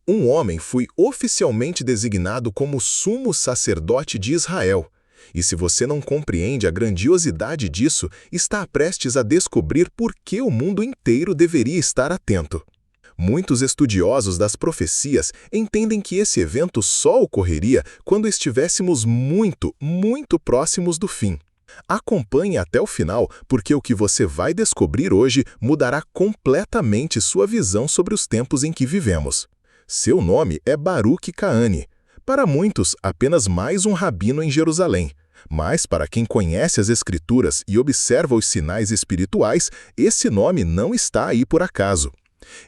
Um homem foi oficialmente designado como sumo sacerdote de Israel. E se você não compreende a grandiosidade disso, está prestes a descobrir por que o mundo inteiro deveria estar atento. Muitos estudiosos das profecias entendem que esse evento só ocorreria quando estivéssemos muito, muito próximos do fim. Acompanhe até o final, porque o que você vai descobrir hoje mudará completamente sua visão sobre os tempos em que vivemos. Seu nome é Baruch Kahane. Para muitos, apenas mais um rabino em Jerusalém. Mas, para quem conhece as Escrituras e observa os sinais espirituais, esse nome não está aí por acaso.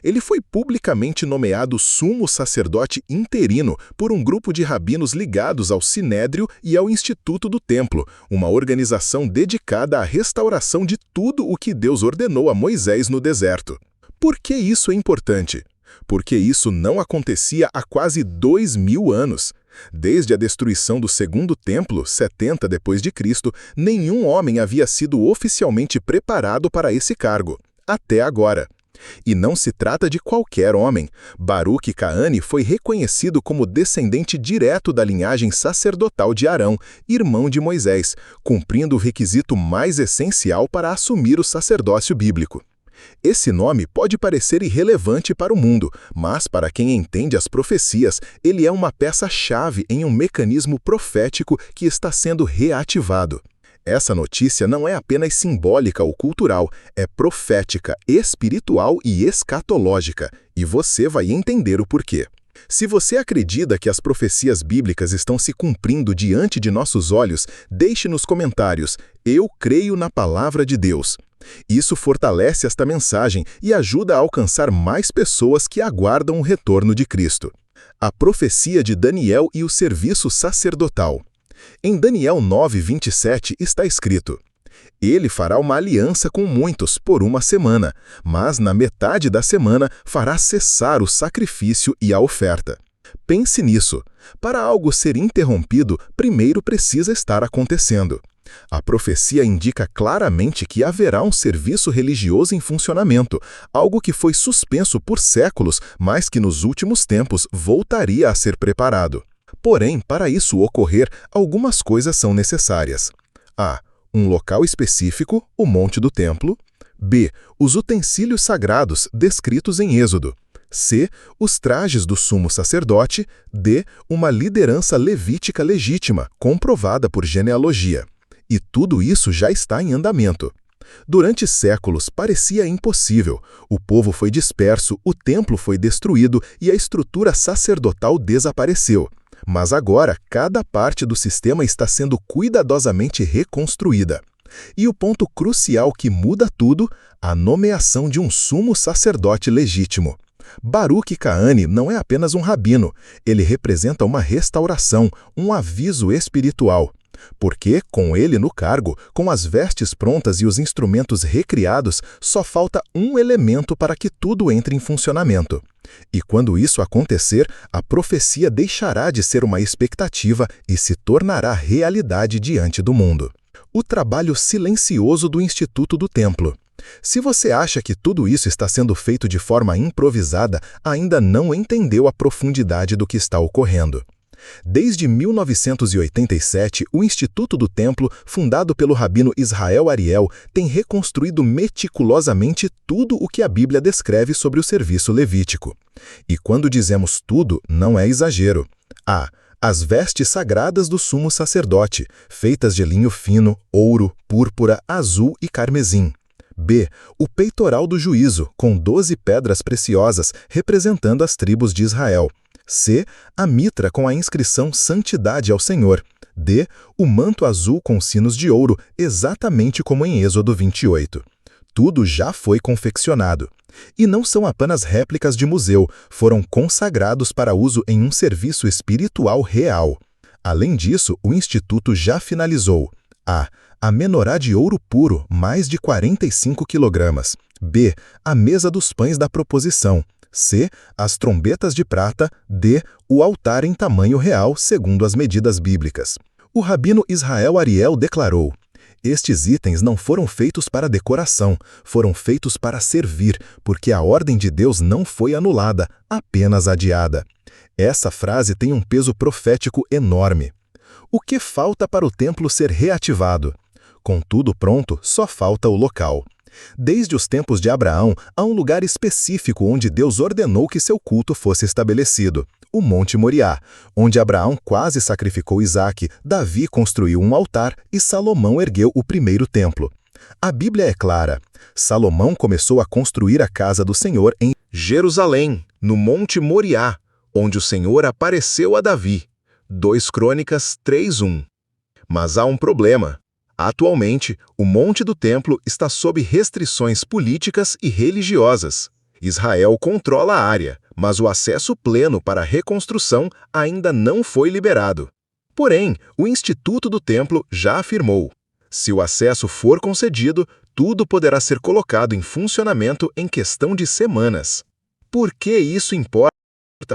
Ele foi publicamente nomeado sumo sacerdote interino por um grupo de rabinos ligados ao Sinédrio e ao Instituto do Templo, uma organização dedicada à restauração de tudo o que Deus ordenou a Moisés no deserto. Por que isso é importante? Porque isso não acontecia há quase 2000 anos. Desde a destruição do Segundo Templo, 70 d.C., nenhum homem havia sido oficialmente preparado para esse cargo, até agora. E não se trata de qualquer homem. Baruch Kahane foi reconhecido como descendente direto da linhagem sacerdotal de Arão, irmão de Moisés, cumprindo o requisito mais essencial para assumir o sacerdócio bíblico. Esse nome pode parecer irrelevante para o mundo, mas para quem entende as profecias, ele é uma peça-chave em um mecanismo profético que está sendo reativado. Essa notícia não é apenas simbólica ou cultural, é profética, espiritual e escatológica, e você vai entender o porquê. Se você acredita que as profecias bíblicas estão se cumprindo diante de nossos olhos, deixe nos comentários: "Eu creio na palavra de Deus". Isso fortalece esta mensagem e ajuda a alcançar mais pessoas que aguardam o retorno de Cristo. A profecia de Daniel e o serviço sacerdotal. Em Daniel 9:27 está escrito: "Ele fará uma aliança com muitos por uma semana, mas na metade da semana fará cessar o sacrifício e a oferta." Pense nisso. Para algo ser interrompido, primeiro precisa estar acontecendo. A profecia indica claramente que haverá um serviço religioso em funcionamento, algo que foi suspenso por séculos, mas que nos últimos tempos voltaria a ser preparado. Porém, para isso ocorrer, algumas coisas são necessárias. A. Um local específico, o Monte do Templo. B. Os utensílios sagrados descritos em Êxodo. C. Os trajes do sumo sacerdote. D. Uma liderança levítica legítima, comprovada por genealogia. E tudo isso já está em andamento. Durante séculos, parecia impossível. O povo foi disperso, o templo foi destruído e a estrutura sacerdotal desapareceu. Mas agora, cada parte do sistema está sendo cuidadosamente reconstruída. E o ponto crucial que muda tudo, a nomeação de um sumo sacerdote legítimo. Baruch Kahane não é apenas um rabino, ele representa uma restauração, um aviso espiritual. Porque, com ele no cargo, com as vestes prontas e os instrumentos recriados, só falta um elemento para que tudo entre em funcionamento. E quando isso acontecer, a profecia deixará de ser uma expectativa e se tornará realidade diante do mundo. O trabalho silencioso do Instituto do Templo. Se você acha que tudo isso está sendo feito de forma improvisada, ainda não entendeu a profundidade do que está ocorrendo. Desde 1987, o Instituto do Templo, fundado pelo rabino Israel Ariel, tem reconstruído meticulosamente tudo o que a Bíblia descreve sobre o serviço levítico. E quando dizemos tudo, não é exagero. A. As vestes sagradas do sumo sacerdote, feitas de linho fino, ouro, púrpura, azul e carmesim. B. O peitoral do juízo, com 12 pedras preciosas, representando as tribos de Israel. C. A mitra com a inscrição Santidade ao Senhor. D. O manto azul com sinos de ouro, exatamente como em Êxodo 28. Tudo já foi confeccionado. E não são apenas réplicas de museu, foram consagrados para uso em um serviço espiritual real. Além disso, o Instituto já finalizou a. A menorá de ouro puro, mais de 45 kg. B. A mesa dos pães da proposição. C. As trombetas de prata. D. O altar em tamanho real, segundo as medidas bíblicas. O rabino Israel Ariel declarou: Estes itens não foram feitos para decoração, foram feitos para servir, porque a ordem de Deus não foi anulada, apenas adiada. Essa frase tem um peso profético enorme. O que falta para o templo ser reativado? Com tudo pronto, só falta o local. Desde os tempos de Abraão, há um lugar específico onde Deus ordenou que seu culto fosse estabelecido: o Monte Moriá, onde Abraão quase sacrificou Isaque, Davi construiu um altar e Salomão ergueu o primeiro templo. A Bíblia é clara: Salomão começou a construir a casa do Senhor em Jerusalém, no Monte Moriá, onde o Senhor apareceu a Davi. 2 Crônicas 3:1. Mas há um problema. Atualmente, o Monte do Templo está sob restrições políticas e religiosas. Israel controla a área, mas o acesso pleno para a reconstrução ainda não foi liberado. Porém, o Instituto do Templo já afirmou: se o acesso for concedido, tudo poderá ser colocado em funcionamento em questão de semanas. Por que isso importa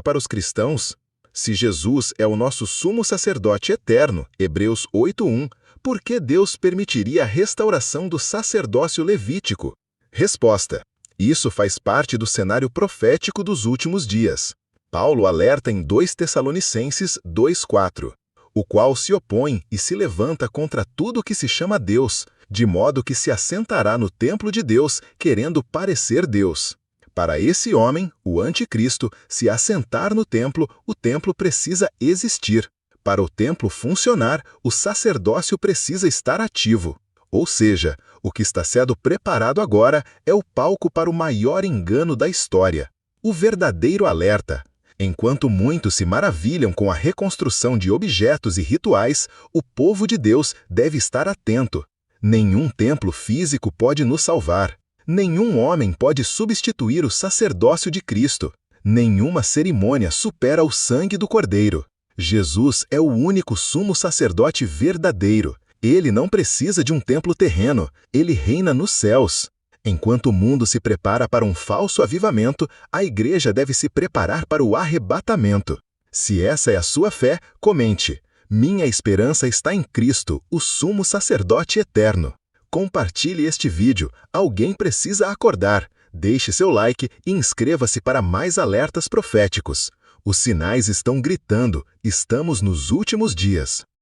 para os cristãos? Se Jesus é o nosso sumo sacerdote eterno, Hebreus 8:1, por que Deus permitiria a restauração do sacerdócio levítico? Resposta: isso faz parte do cenário profético dos últimos dias. Paulo alerta em 2 Tessalonicenses 2:4, o qual se opõe e se levanta contra tudo que se chama Deus, de modo que se assentará no templo de Deus, querendo parecer Deus. Para esse homem, o anticristo, se assentar no templo, o templo precisa existir. Para o templo funcionar, o sacerdócio precisa estar ativo. Ou seja, o que está sendo preparado agora é o palco para o maior engano da história. O verdadeiro alerta. Enquanto muitos se maravilham com a reconstrução de objetos e rituais, o povo de Deus deve estar atento. Nenhum templo físico pode nos salvar. Nenhum homem pode substituir o sacerdócio de Cristo. Nenhuma cerimônia supera o sangue do Cordeiro. Jesus é o único sumo sacerdote verdadeiro. Ele não precisa de um templo terreno, ele reina nos céus. Enquanto o mundo se prepara para um falso avivamento, a igreja deve se preparar para o arrebatamento. Se essa é a sua fé, comente: minha esperança está em Cristo, o sumo sacerdote eterno. Compartilhe este vídeo, alguém precisa acordar. Deixe seu like e inscreva-se para mais alertas proféticos. Os sinais estão gritando, estamos nos últimos dias.